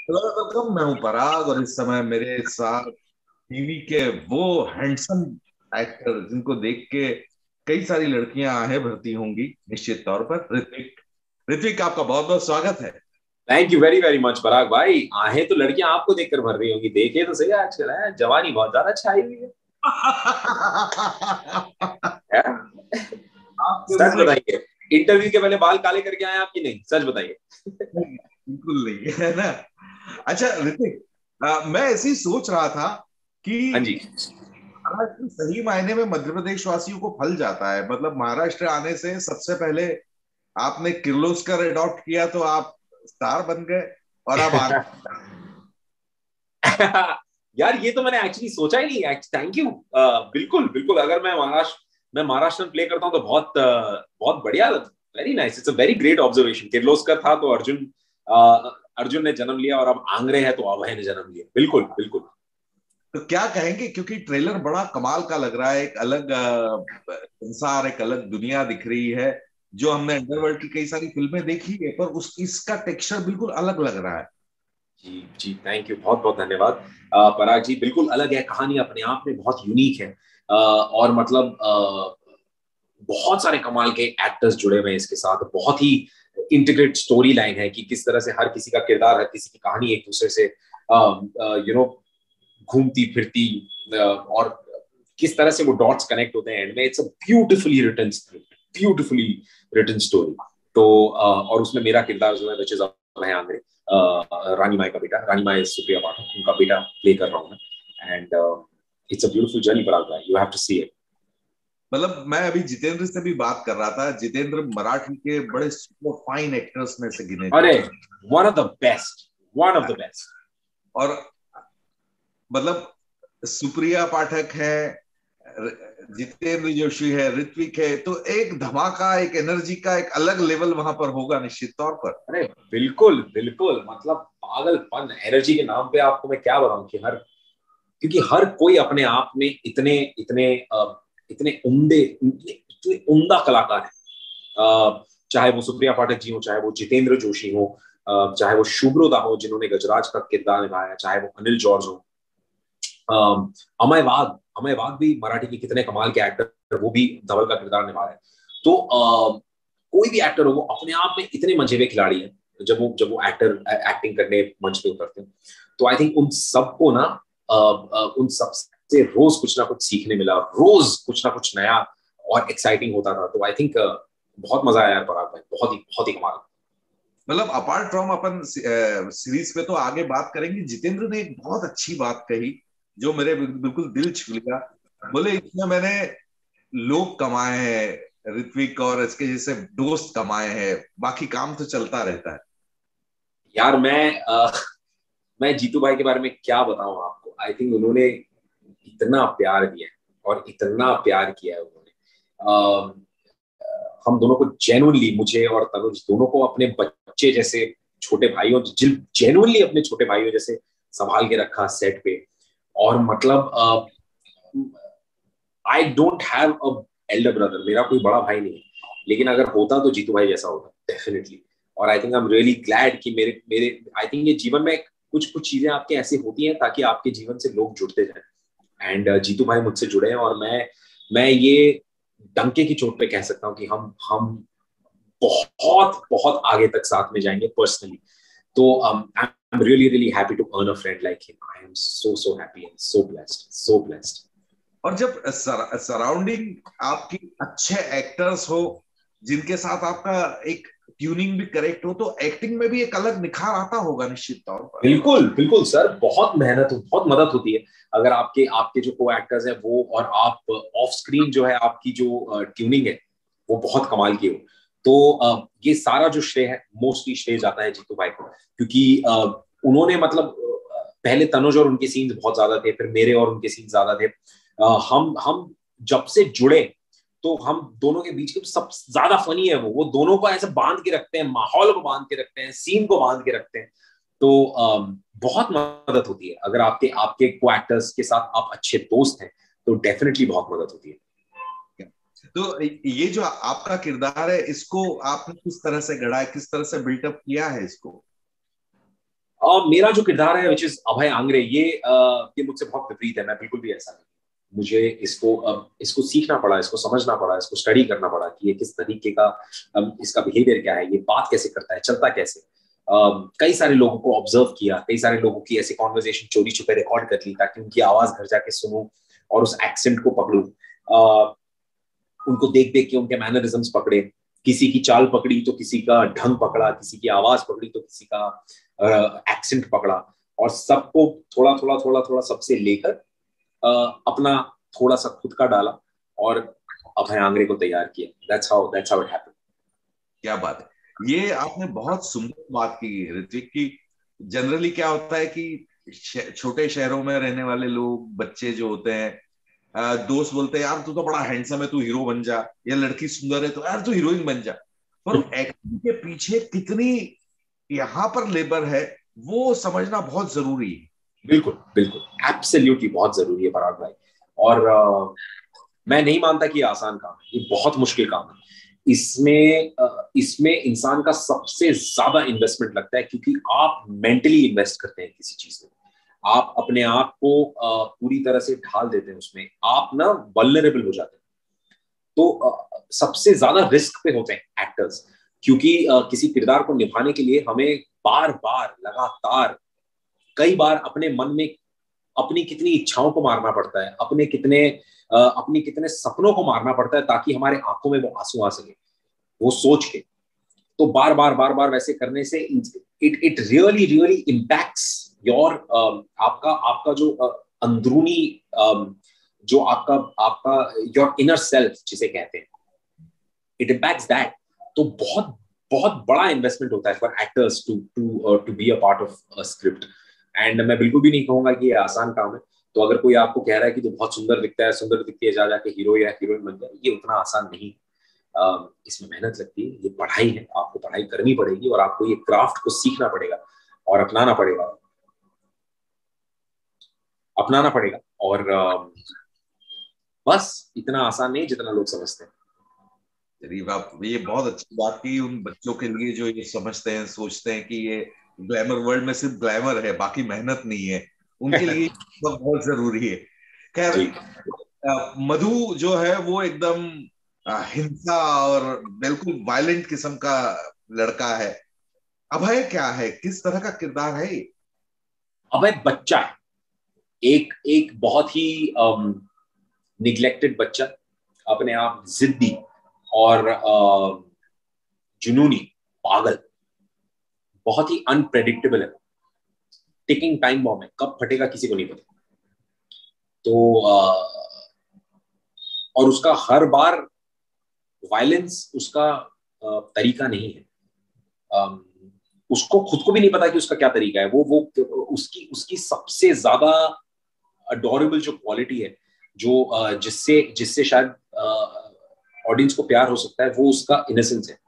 Hello welcome, मैं हूं पराग और इस समय मेरे साथ टीवी के वो हैंडसम एक्टर जिनको देख के कई सारी लड़कियां आहें भरती होंगी निश्चित तौर पर, ऋत्विक। ऋत्विक, आपका बहुत बहुत स्वागत है। Thank you very very much Parag भाई। आहें तो लड़कियां आपको देखकर भर रही होंगी, देखे तो सही आजकल है, जवानी बहुत ज्यादा छाई हुई है? आपके मुंह सच से बताइए, इंटरव्यू के पहले बाल काले करके आए आप कि नहीं, सच बताइए। नहीं, बिल्कुल नहीं है ना। अच्छा ऋतिक, मैं ऐसे ही सोच रहा था कि हाँ जी। महाराष्ट्र सही मायने में मध्य प्रदेश वासियों को फल जाता है। मतलब महाराष्ट्र आने से सबसे पहले आपने किर्लोस्कर अडॉप्ट किया तो आप स्टार बन गए, और अब यार ये तो मैंने एक्चुअली सोचा ही नहीं। Thank you. बिल्कुल बिल्कुल, अगर मैं महाराष्ट्र प्ले करता हूँ तो बहुत बढ़िया। Very nice, it's a very great observation. Kirloskar था तो अर्जुन ने जन्म लिया, और अब आंग्रे है तो अभय ने जन्म लिया। बिल्कुल बिल्कुल। तो क्या कहेंगे, क्योंकि ट्रेलर बड़ा कमाल का लग रहा है। एक अलग संसार, एक अलग दुनिया दिख रही है। जो हमने अंडरवर्ल्ड की कई सारी फिल्में देखी है, पर उस इसका टेक्सचर बिल्कुल अलग लग रहा है। जी जी, थैंक यू, बहुत बहुत धन्यवाद। पराग जी, बिल्कुल अलग है, कहानी अपने आप में बहुत यूनिक है। और मतलब बहुत सारे कमाल के एक्टर्स जुड़े हुए हैं इसके साथ। बहुत ही इंटीग्रेट स्टोरी लाइन है कि किस तरह से हर किसी का किरदार, हर किसी की कहानी एक दूसरे से यू नो घूमती फिरती, और किस तरह से वो डॉट्स कनेक्ट होते हैं एंड में। It's a beautifully written script, beautifully written story. तो और उसमें मेरा किरदार जो है विच इज अभय आंग्रे, रानी माई का बेटा। रानी माई सुप्रिया पाठक, उनका बेटा प्ले कर रहा हूँ मैं। And it's a beautiful journey Parag, you have to see it. मतलब मैं अभी जितेंद्र से भी बात कर रहा था। जितेंद्र मराठी के बड़े सुपर फाइन एक्टर्स में से गिने अरे, जाते हैं। One of the best, one of the best. और मतलब सुप्रिया पाठक है, जितेंद्र जोशी है, ऋत्विक है, तो एक धमाका, एक एनर्जी का एक अलग लेवल वहां पर होगा निश्चित तौर पर। अरे बिल्कुल बिल्कुल, मतलब पागलपन एनर्जी के नाम पे आपको मैं क्या बताऊं कि क्योंकि हर कोई अपने आप में इतने इतने इतने इतने उम्दा कलाकार हैं। चाहे वो सुप्रिया पाठक जी हो, चाहे वो जितेंद्र जोशी हो, चाहे वो शुभ्रोदा हो जिन्होंने गजराज का किरदार निभाया, चाहे वो अनिल जॉर्ज हो, अमय वाघ भी मराठी के कितने कमाल के एक्टर, वो भी धवल का किरदार निभा रहे हैं। तो कोई भी एक्टर हो, वो अपने आप में इतने मंझे हुए खिलाड़ी हैं। जब वो एक्टिंग करने मंच पे उतरते हैं, तो आई थिंक उन सबको ना उन सब से रोज कुछ ना कुछ सीखने मिला, रोज कुछ ना कुछ नया और एक्साइटिंग होता था। तो आई थिंक बहुत मजा आया यार पराग भाई, बहुत ही कमाल। मतलब अपार्ट फ्रॉम अपन सीरीज पे तो आगे बात करेंगे, जितेंद्र ने एक बहुत अच्छी बात कही जो मेरे बिल्कुल दिल छू लिया। बोले इसमें मैंने लोग कमाए हैं, ऋत्विक और इसके जैसे दोस्त कमाए हैं, बाकी काम तो चलता रहता है। यार मैं जीतू भाई के बारे में क्या बताऊं आपको। आई थिंक उन्होंने इतना प्यार दिया है, और इतना प्यार किया है उन्होंने। हम दोनों को जेन्युइनली, मुझे और तनुज दोनों को अपने बच्चे जैसे, छोटे भाइयों, जेन्युइनली अपने छोटे भाइयों जैसे संभाल के रखा सेट पे। और मतलब I don't have a elder brother, मेरा कोई बड़ा भाई नहीं है, लेकिन अगर होता तो जीतू भाई जैसा होता डेफिनेटली। और I think I am really glad कि मेरे मेरे आई थिंक ये जीवन में कुछ कुछ चीजें आपके ऐसी होती हैं ताकि आपके जीवन से लोग जुड़ते जाएं। एंड जीतू भाई मुझसे जुड़े हैं, और मैं ये डंके की चोट पे कह सकता हूँ कि हम बहुत बहुत आगे तक साथ में जाएंगे पर्सनली। तो I am really really happy to earn a friend like him. I am so happy and so blessed, so blessed. और जब सराउंडिंग आपकी अच्छे एक्टर्स हो, जिनके साथ आपका एक ट्यूनिंग भी करेक्ट हो, तो एक्टिंग में भी एक अलग निखार आता होगा निश्चित तौर पर। बिल्कुल बिल्कुल सर, बहुत मेहनत, बहुत मदद होती है अगर आपके आपके जो को एक्टर्स हैं वो, और आप ऑफ स्क्रीन जो है आपकी जो ट्यूनिंग है वो बहुत कमाल की हो। तो ये सारा जो श्रेय है, मोस्टली श्रेय जाता है जीतू भाई को, क्योंकि उन्होंने मतलब पहले तनुज और उनके सीन्स बहुत ज्यादा थे, फिर मेरे और उनके सीन्स ज्यादा थे। हम जब से जुड़े तो हम दोनों के बीच के सब ज्यादा फनी है। वो दोनों को ऐसे बांध के रखते हैं, माहौल को बांध के रखते हैं, सीन को बांध के रखते हैं। तो बहुत मदद होती है अगर आपके आपके को एक्टर्स के साथ आप अच्छे दोस्त हैं, तो डेफिनेटली बहुत मदद होती है। तो ये जो आपका किरदार है, इसको आपने किस तरह से गढ़ा है, किस तरह से बिल्टअप किया है इसको? मेरा जो किरदार है विच इज अभय आंग्रे, ये मुझसे बहुत विपरीत है। मैं बिल्कुल भी ऐसा नहीं, मुझे इसको सीखना पड़ा, इसको समझना पड़ा, इसको स्टडी करना पड़ा कि ये किस तरीके का, इसका बिहेवियर क्या है, ये बात कैसे करता है, चलता कैसे। कई सारे लोगों को ऑब्जर्व किया, कई सारे लोगों की ऐसी कॉन्वर्जेशन चोरी छुपे रिकॉर्ड कर ली ताकि उनकी आवाज घर जाके सुनूं और उस एक्सेंट को पकड़ूं, उनको देख देख के उनके मैनरिज्म्स पकड़े, किसी की चाल पकड़ी तो किसी का ढंग पकड़ा, किसी की आवाज पकड़ी तो किसी का एक्सेंट पकड़ा, और सबको थोड़ा थोड़ा थोड़ा थोड़ा सबसे लेकर अपना थोड़ा सा खुद का डाला और अभय आंग्रे को तैयार किया। That's how it happened. क्या बात है, ये आपने बहुत सुंदर बात की ऋत्विक की। जनरली क्या होता है कि छोटे शहरों में रहने वाले लोग, बच्चे जो होते हैं, दोस्त बोलते हैं यार तू तो बड़ा हैंडसम है, तू हीरो बन जा, या लड़की सुंदर है तो यार तू हीरोइन बन जा। पर एक्टिंग के पीछे कितनी यहाँ पर लेबर है वो समझना बहुत जरूरी है। बिल्कुल बिल्कुल, एब्सोल्युटली बहुत जरूरी है पराग भाई। और मैं नहीं मानता कि ये आसान काम है, ये बहुत मुश्किल काम है। इसमें इंसान का सबसे ज्यादा इन्वेस्टमेंट लगता है, क्योंकि आप मेंटली इन्वेस्ट करते हैं किसी चीज में, आप अपने आप को पूरी तरह से ढाल देते हैं उसमें, आप ना वल्नरेबल हो जाते हैं। तो सबसे ज्यादा रिस्क पे होते हैं एक्टर्स, क्योंकि किसी किरदार को निभाने के लिए हमें बार बार लगातार कई बार अपने मन में अपनी कितनी इच्छाओं को मारना पड़ता है, अपनी कितने सपनों को मारना पड़ता है ताकि हमारे आंखों में वो आंसू आ सके, वो सोच के। तो बार बार वैसे करने से it really really impacts your आपका आपका जो अंदरूनी जो आपका आपका योर इनर सेल्फ जिसे कहते हैं, इट इम्पैक्ट्स दैट। तो बहुत बहुत बड़ा इन्वेस्टमेंट होता है for actors to be a part of a script. And मैं बिल्कुल भी नहीं कहूंगा कि ये आसान काम है। तो अगर कोई आपको कह रहा है कि तो बहुत सुंदर दिखता है, सुंदर दिखती है, जा जाके हीरो या हीरोइन बन जाए, ये उतना आसान नहीं है। इसमें मेहनत लगती है, ये पढ़ाई है, आपको पढ़ाई करनी पड़ेगी और आपको ये क्राफ्ट को सीखना पड़ेगा और अपनाना पड़ेगा। और बस इतना आसान नहीं जितना लोग समझते हैं। चलिए आप, ये बहुत अच्छी बात की उन बच्चों के लिए जो ये समझते हैं, सोचते हैं कि ये ग्लैमर वर्ल्ड में सिर्फ ग्लैमर है, बाकी मेहनत नहीं है, उनके लिए बहुत बहुत जरूरी है। खैर, जी मधु जो है वो एकदम हिंसा और बिल्कुल वायलेंट किस्म का लड़का है। अभय क्या है, किस तरह का किरदार है ये? अभय बच्चा है, एक एक बहुत ही निग्लेक्टेड बच्चा, अपने आप जिद्दी और जुनूनी, पागल, बहुत ही अनप्रेडिक्टेबल है, टिकिंग टाइम बॉम्ब है, कब फटेगा किसी को नहीं पता। तो और उसका हर बार वायलेंस उसका तरीका नहीं है। उसको खुद को भी नहीं पता कि उसका क्या तरीका है। वो उसकी सबसे ज्यादा अडोरेबल जो क्वालिटी है, जो जिससे शायद ऑडियंस को प्यार हो सकता है, वो उसका इनोसेंस है,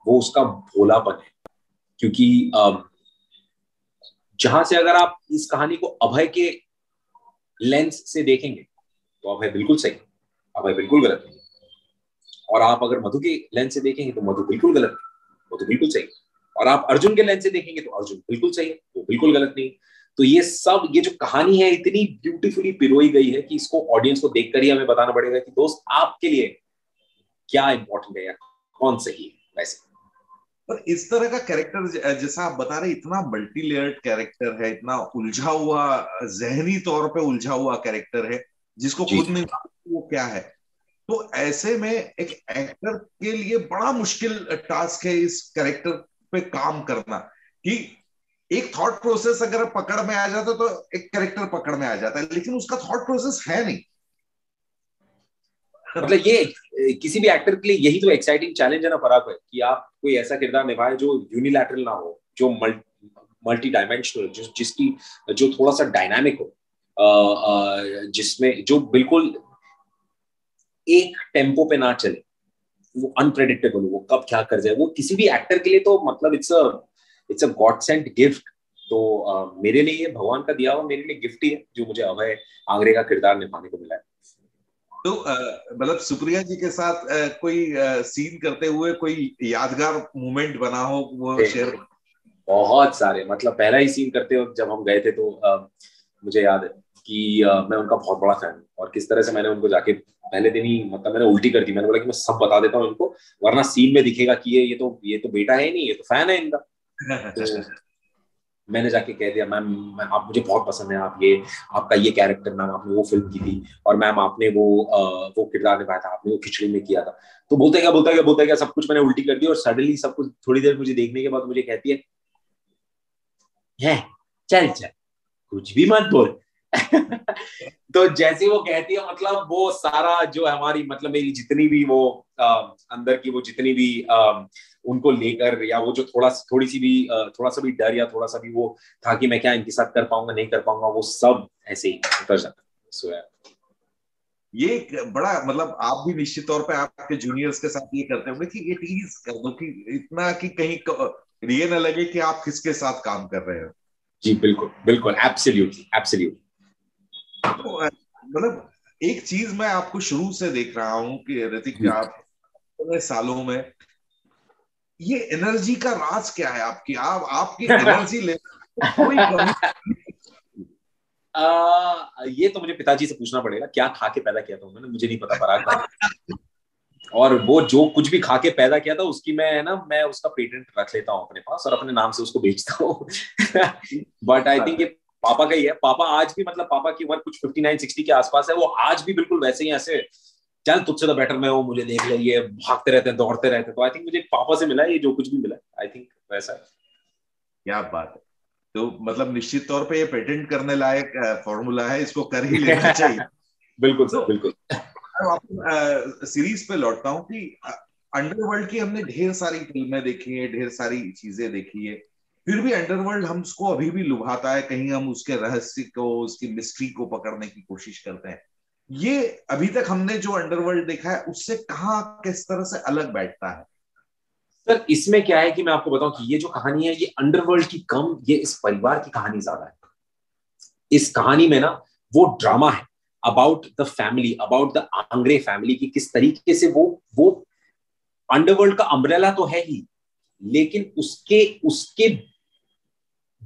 वो उसका भोलापन है। क्योंकि जहां से अगर आप इस कहानी को अभय के लेंस से देखेंगे तो अभय बिल्कुल सही, अभय बिल्कुल गलत नहीं। और आप अगर मधु के लेंस से देखेंगे तो मधु बिल्कुल गलत नहीं, मधु बिल्कुल सही। और आप अर्जुन के लेंस से देखेंगे तो अर्जुन बिल्कुल सही है, वो बिल्कुल गलत नहीं। तो ये जो कहानी है इतनी ब्यूटीफुली पिरोई गई है कि इसको ऑडियंस को देखकर ही हमें बताना पड़ेगा कि दोस्त आपके लिए क्या इंपॉर्टेंट है या कौन सही है वैसे। पर इस तरह का कैरेक्टर जैसा आप बता रहे, इतना मल्टी लेयर्ड कैरेक्टर है, इतना उलझा हुआ, जहनी तौर पे उलझा हुआ कैरेक्टर है, जिसको खुद नहीं मालूम वो क्या है। तो ऐसे में एक एक्टर के लिए बड़ा मुश्किल टास्क है इस कैरेक्टर पे काम करना, कि एक थॉट प्रोसेस अगर पकड़ में आ जाता तो एक कैरेक्टर पकड़ में आ जाता है, लेकिन उसका थॉट प्रोसेस है नहीं। मतलब ये किसी भी एक्टर के लिए यही तो एक्साइटिंग चैलेंज है ना पराग है, कि आप कोई ऐसा किरदार निभाए जो यूनिलैटरल ना हो, जो मल्टी डायमेंशनल, जिसकी जो थोड़ा सा डायनामिक हो, जिसमें जो बिल्कुल एक टेम्पो पे ना चले, वो अनप्रेडिक्टेबल हो, वो कब क्या कर जाए, वो किसी भी एक्टर के लिए तो मतलब it's a God Saint gift. तो मेरे लिए ये भगवान का दिया हुआ मेरे लिए गिफ्ट ही है, जो मुझे अभय आंग्रे का किरदार निभाने को मिला है। तो मतलब सुप्रिया जी के साथ कोई सीन करते हुए कोई यादगार मोमेंट बना हो, वो शेयर? बहुत सारे, मतलब पहला ही सीन करते वक्त जब हम गए थे तो मुझे याद है कि मैं उनका बहुत बड़ा फैन हूँ, और किस तरह से मैंने उनको जाके पहले दिन ही, मतलब मैंने उल्टी कर दी, मैंने बोला कि मैं सब बता देता हूँ इनको, वरना सीन में दिखेगा कि ये तो बेटा है नहीं, ये तो फैन है इनका। तो मैंने जाके कह दिया, मैम आप मुझे बहुत पसंद है, आप ये आपका ये कैरेक्टर मैम आपने वो फिल्म की थी, और मैम आपने वो किरदार निभाया था, आपने वो खिचड़ी में किया था। तो बोलते क्या सब कुछ मैंने उल्टी कर दी, और सडनली सब कुछ थोड़ी देर मुझे देखने के बाद मुझे कहती है चल चल कुछ भी मत बोल। तो जैसे वो कहती है, मतलब वो सारा जो हमारी, मतलब मेरी जितनी भी वो अंदर की वो जितनी भी उनको लेकर, या वो जो थोड़ी सी भी थोड़ा सा भी डर, या थोड़ा सा भी वो था कि मैं क्या इनके साथ कर पाऊंगा नहीं कर पाऊंगा, वो सब ऐसे ही उतर जाता। सो ये एक बड़ा मतलब आप भी निश्चित तौर पे आपके जूनियर्स के साथ ये करते होंगे कि ये टीज कर दो कि इतना कि कहीं ये ना लगे कि आप किसके साथ काम कर रहे हो। जी बिल्कुल बिल्कुल, एब्सोल्युटली एब्सोल्युटली। तो मतलब एक चीज मैं आपको शुरू से देख रहा हूँ कि ऋतिक, आप इतने सालों में ये एनर्जी का राज क्या है आपकी? आप आपकी एनर्जी लेवल कोई कमी। ये तो मुझे पिताजी से पूछना पड़ेगा, क्या खा के पैदा किया था उन्होंने, मुझे नहीं पता पराग भाई। और वो जो कुछ भी खा के पैदा किया था उसकी मैं उसका पेटेंट रख लेता हूँ अपने पास, और अपने नाम से उसको बेचता हूँ। बट आई थिंक ये पापा का ही है। पापा आज भी, मतलब पापा की उम्र कुछ 59-60 के आसपास है, वो आज भी बिल्कुल वैसे ही ऐसे, चल तुझसे तो बेटर मैं हूँ, मुझे देख ले, ये भागते रहते हैं दौड़ते रहते हैं। तो आई थिंक मुझे पापा से मिला है ये जो कुछ भी मिला, आई थिंक वैसा है। क्या बात है। तो मतलब निश्चित तौर पे ये पेटेंट करने लायक फॉर्मूला है, इसको कर ही लेना चाहिए। बिल्कुल तो सर बिल्कुल। सीरीज पे लौटता हूँ कि अंडरवर्ल्ड की हमने ढेर सारी फिल्में देखी है, ढेर सारी चीजें देखी है, फिर भी अंडरवर्ल्ड हमको अभी भी लुभाता है। कहीं हम उसके रहस्य को, उसकी मिस्ट्री को पकड़ने की कोशिश करते हैं। ये अभी तक हमने जो अंडरवर्ल्ड देखा है उससे कहाँ किस तरह से अलग बैठता है? सर इसमें क्या है कि मैं आपको बताऊं कि ये जो कहानी है ये अंडरवर्ल्ड की कम, ये इस परिवार की कहानी ज्यादा है। इस कहानी में ना वो ड्रामा है about the family, about the Angre family की, किस तरीके से वो अंडरवर्ल्ड का अम्ब्रेला तो है ही, लेकिन उसके उसके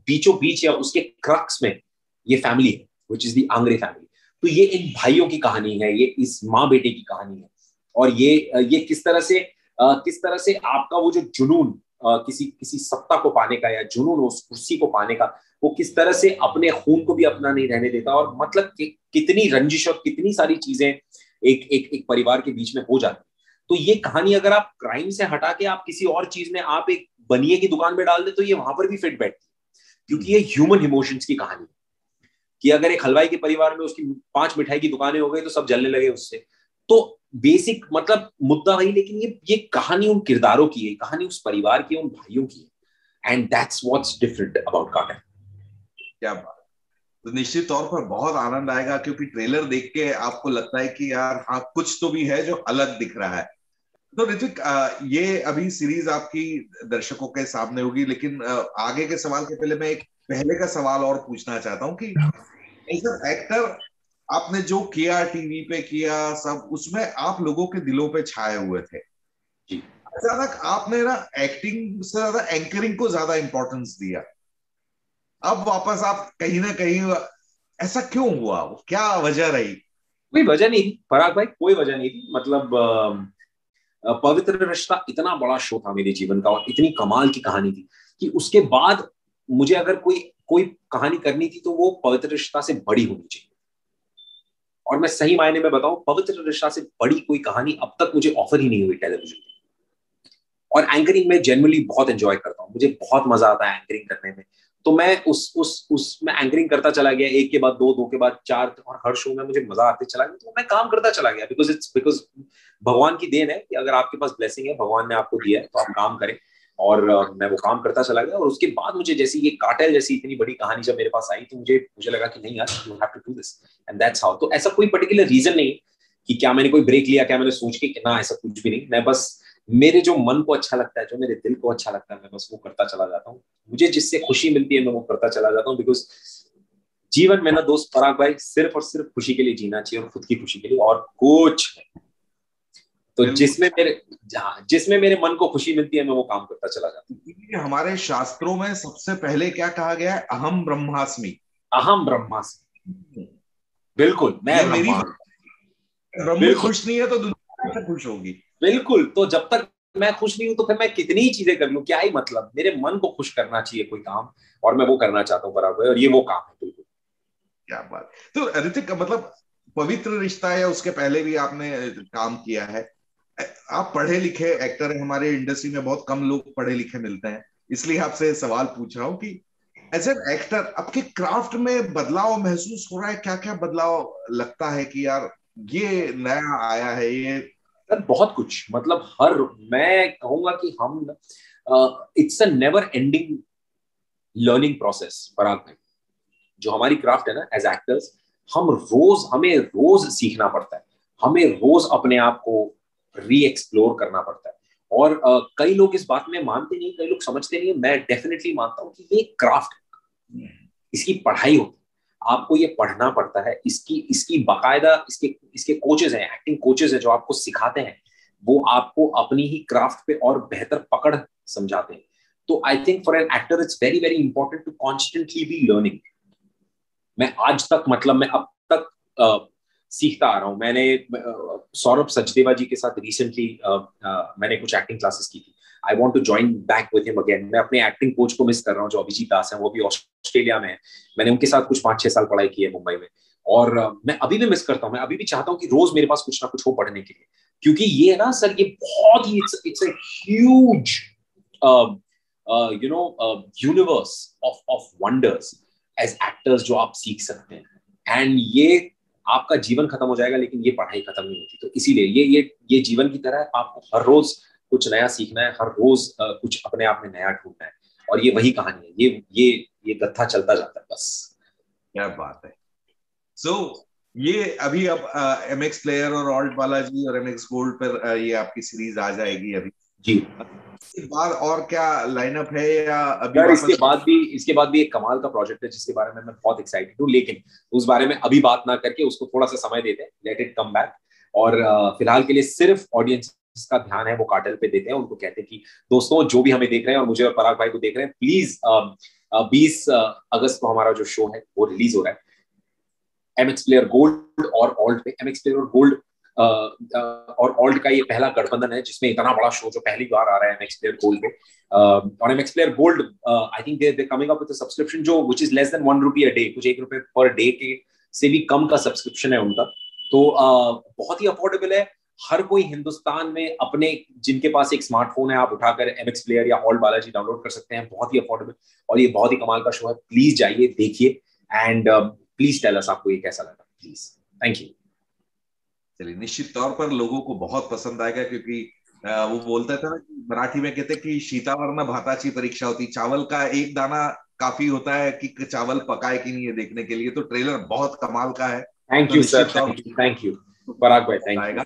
बीचों बीच या उसके क्रक्स में ये फैमिली है, which is the Angre family. तो ये इन भाइयों की कहानी है, ये इस माँ बेटे की कहानी है। और ये किस तरह से आपका वो जो जुनून किसी किसी सत्ता को पाने का, या जुनून उस कुर्सी को पाने का, वो किस तरह से अपने खून को भी अपना नहीं रहने देता, और मतलब कितनी रंजिश और कितनी सारी चीजें एक परिवार के बीच में हो जाती। तो ये कहानी अगर आप क्राइम से हटा के आप किसी और चीज में, आप एक बनिए की दुकान में डाल दे, तो ये वहां पर भी फिट बैठती है, क्योंकि ये ह्यूमन इमोशंस की कहानी है। कि अगर एक हलवाई के परिवार में उसकी 5 मिठाई की दुकानें हो गई तो सब जलने लगे उससे। तो बेसिक मतलब मुद्दा वही, लेकिन ये कहानी उन किरदारों की है, कहानी उस परिवार की, उन भाइयों की है। And that's what's different about carton. क्या बात। तो निश्चित तौर पर बहुत आनंद आएगा, क्योंकि ट्रेलर देख के आपको लगता है कि यार हाँ कुछ तो भी है जो अलग दिख रहा है। तो ऋतिक, ये अभी सीरीज आपकी दर्शकों के सामने होगी, लेकिन आगे के सवाल के पहले मैं एक पहले का सवाल और पूछना चाहता हूँ कि एज एन एक्टर आपने जो किया, टीवी पे किया सब, उसमें आप लोगों के दिलों पे छाए हुए थे। जी अचानक आपने ना एक्टिंग से ज्यादा एंकरिंग को ज्यादा इंपॉर्टेंस दिया। अब वापस आप कहीं ना कहीं, ऐसा क्यों हुआ? क्या वजह रही? कोई वजह नहीं थी पराग भाई, कोई वजह नहीं थी। मतलब पवित्र रिश्ता इतना बड़ा शो था मेरे जीवन का, और इतनी कमाल की कहानी थी कि उसके बाद मुझे अगर कोई कोई कहानी करनी थी तो वो पवित्र रिश्ता से बड़ी होनी चाहिए। और मैं सही मायने में बताऊं, पवित्र रिश्ता से बड़ी कोई कहानी अब तक मुझे ऑफर ही नहीं हुई टेलीविजन। और एंकरिंग में जनरली बहुत एंजॉय करता हूँ, मुझे बहुत मजा आता है एंकरिंग करने में। तो मैं उसमें एंकरिंग करता चला गया, एक के बाद दो, दो के बाद चार, और हर शो में मुझे मजा आते चला गया, तो मैं काम करता चला गया। बिकॉज भगवान की देन है कि अगर आपके पास ब्लेसिंग है, भगवान ने आपको दिया है, तो आप काम करें। और मैं वो काम करता चला गया। और उसके बाद मुझे जैसी ये कार्टेल जैसी इतनी बड़ी कहानी जब मेरे पास आई, तो मुझे लगा कि नहीं यार, you have to do this, and that's how. तो ऐसा कोई पर्टिकुलर रीजन नहीं कि क्या मैंने कोई ब्रेक लिया, क्या मैंने सोच के, कि ना ऐसा कुछ भी नहीं। मैं बस, मेरे जो मन को अच्छा लगता है, जो मेरे दिल को अच्छा लगता है, मैं बस वो करता चला जाता हूँ। मुझे जिससे खुशी मिलती है मैं वो करता चला जाता हूँ। बिकॉज जीवन में ना दोस्त पराग भाई, सिर्फ और सिर्फ खुशी के लिए जीना चाहिए, और खुद की खुशी के लिए, और कुछ नहीं। तो जिसमें मेरे मन को खुशी मिलती है मैं वो काम करता चला जाता हूँ। इसीलिए हमारे शास्त्रों में सबसे पहले क्या कहा गया है? अहम ब्रह्मास्मि। अहम ब्रह्मास्मि। बिल्कुल, मैं ये मेरी ब्रह्मा। ब्रह्म बिल्कुल खुश नहीं है तो दुनिया कैसे खुश होगी? बिल्कुल, तो जब तक मैं खुश नहीं हूं तो फिर मैं कितनी ही चीजें कर लूं, क्या ही मतलब। मेरे मन को खुश करना चाहिए कोई काम, और मैं वो करना चाहता हूँ बराबर, और ये वो काम है। बिल्कुल। क्या बात। तो ऋतिक, मतलब पवित्र रिश्ता या उसके पहले भी आपने काम किया है। आप पढ़े लिखे एक्टर हैं, हमारे इंडस्ट्री में बहुत कम लोग पढ़े लिखे मिलते हैं, इसलिए आपसे सवाल पूछ रहा हूँ कि एज एन एक्टर आपके क्राफ्ट में बदलाव महसूस हो रहा है? क्या क्या बदलाव लगता है कि यार ये नया आया है ये? सर बहुत कुछ, मतलब मैं कहूंगा कि हम it's a never ending learning process Parag भाई। जो हमारी क्राफ्ट है ना एज एक्टर्स, हमें रोज सीखना पड़ता है, हमें रोज अपने आप को री एक्सप्लोर करना पड़ता है। और कई लोग इस बात में मानते नहीं, कई लोग समझते नहीं है, मैं डेफिनेटली मानता हूँ कि ये क्राफ्ट, इसकी पढ़ाई होती है, आपको ये पढ़ना पड़ता है, इसकी इसकी बाकायदा इसके इसके कोचेज हैं, एक्टिंग कोचेज हैं जो आपको सिखाते हैं, वो आपको अपनी ही क्राफ्ट पे और बेहतर पकड़ समझाते हैं। तो I think for an actor it's very very important to constantly be learning. मैं आज तक, मतलब मैं अब तक सीखता आ रहा हूँ। मैंने सौरभ सचदेवा जी के साथ रिसेंटली मैंने कुछ एक्टिंग क्लासेस की थी। I want to join back with him again. मैं अपने एक्टिंग कोच को मिस कर रहा हूँ जो अभिजीत दास है, वो भी ऑस्ट्रेलिया में है। मैंने उनके साथ कुछ 5-6 साल पढ़ाई की है मुंबई में, और मैं अभी भी मिस करता हूँ। मैं अभी भी चाहता हूँ कि रोज मेरे पास कुछ ना कुछ हो पढ़ने के लिए, क्योंकि ये ना सर, ये बहुत ही it's a huge universe of wonders as actors जो आप सीख सकते हैं। एंड ये आपका जीवन खत्म हो जाएगा लेकिन ये पढ़ाई खत्म नहीं होती। तो इसीलिए ये जीवन की तरह है, आपको हर रोज कुछ नया सीखना है, हर रोज कुछ अपने आप में नया ढूंढना है, और ये वही कहानी है। ये गत्था चलता जाता है बस। क्या बात है। सो ये अभी अब MX प्लेयर और ऑल्ट बालाजी और MX गोल्ड पर ये आपकी सीरीज आ जाएगी अभी। जी इसके बाद और क्या लाइनअप है, या अभी सर, वापस? इसके बाद भी एक कमाल का प्रोजेक्ट है जिसके बारे में मैं बहुत एक्साइटेड हूँ, लेकिन उस बारे में अभी बात ना करके उसको थोड़ा सा समय देते हैं, लेट इट कम बैक। और फिलहाल के लिए सिर्फ ऑडियंस का ध्यान है वो कार्टेल पे देते हैं। उनको कहते हैं कि दोस्तों जो भी हमें देख रहे हैं और मुझे और पराग भाई को देख रहे हैं, प्लीज 20 अगस्त को हमारा जो शो है वो रिलीज हो रहा है MX प्लेयर गोल्ड और ऑल्ट पे। MX प्लेयर और गोल्ड और ऑल्ट का ये पहला गठबंधन है जिसमें इतना बड़ा शो जो पहली बार आ रहा है MX प्लेयर गोल्ड पे। और MX player gold, I think they coming up with a subscription जो which is less than ₹1 a day, कुछ ₹1 पर डे के से भी कम का सब्सक्रिप्शन है उनका। तो बहुत ही अफोर्डेबल है। हर कोई हिंदुस्तान में अपने, जिनके पास एक स्मार्टफोन है, आप उठाकर MX प्लेयर या ऑल्ट बालाजी डाउनलोड कर सकते हैं। बहुत ही अफोर्डेबल, और ये बहुत ही कमाल का शो है। प्लीज जाइए, देखिए, एंड प्लीज टेल अस आपको ये कैसा लगा, प्लीज। Thank you. चलिए, निश्चित तौर पर लोगों को बहुत पसंद आएगा, क्योंकि वो बोलते थे ना कि मराठी में कहते कि शीतावरनं भाताची परीक्षा होती, चावल का एक दाना काफी होता है कि चावल पकाए कि नहीं, ये देखने के लिए। तो ट्रेलर बहुत कमाल का है, थैंक तो यू सर, निश्चित तौर थैंक यू पराग भाई, पर थैंक यू। आएगा।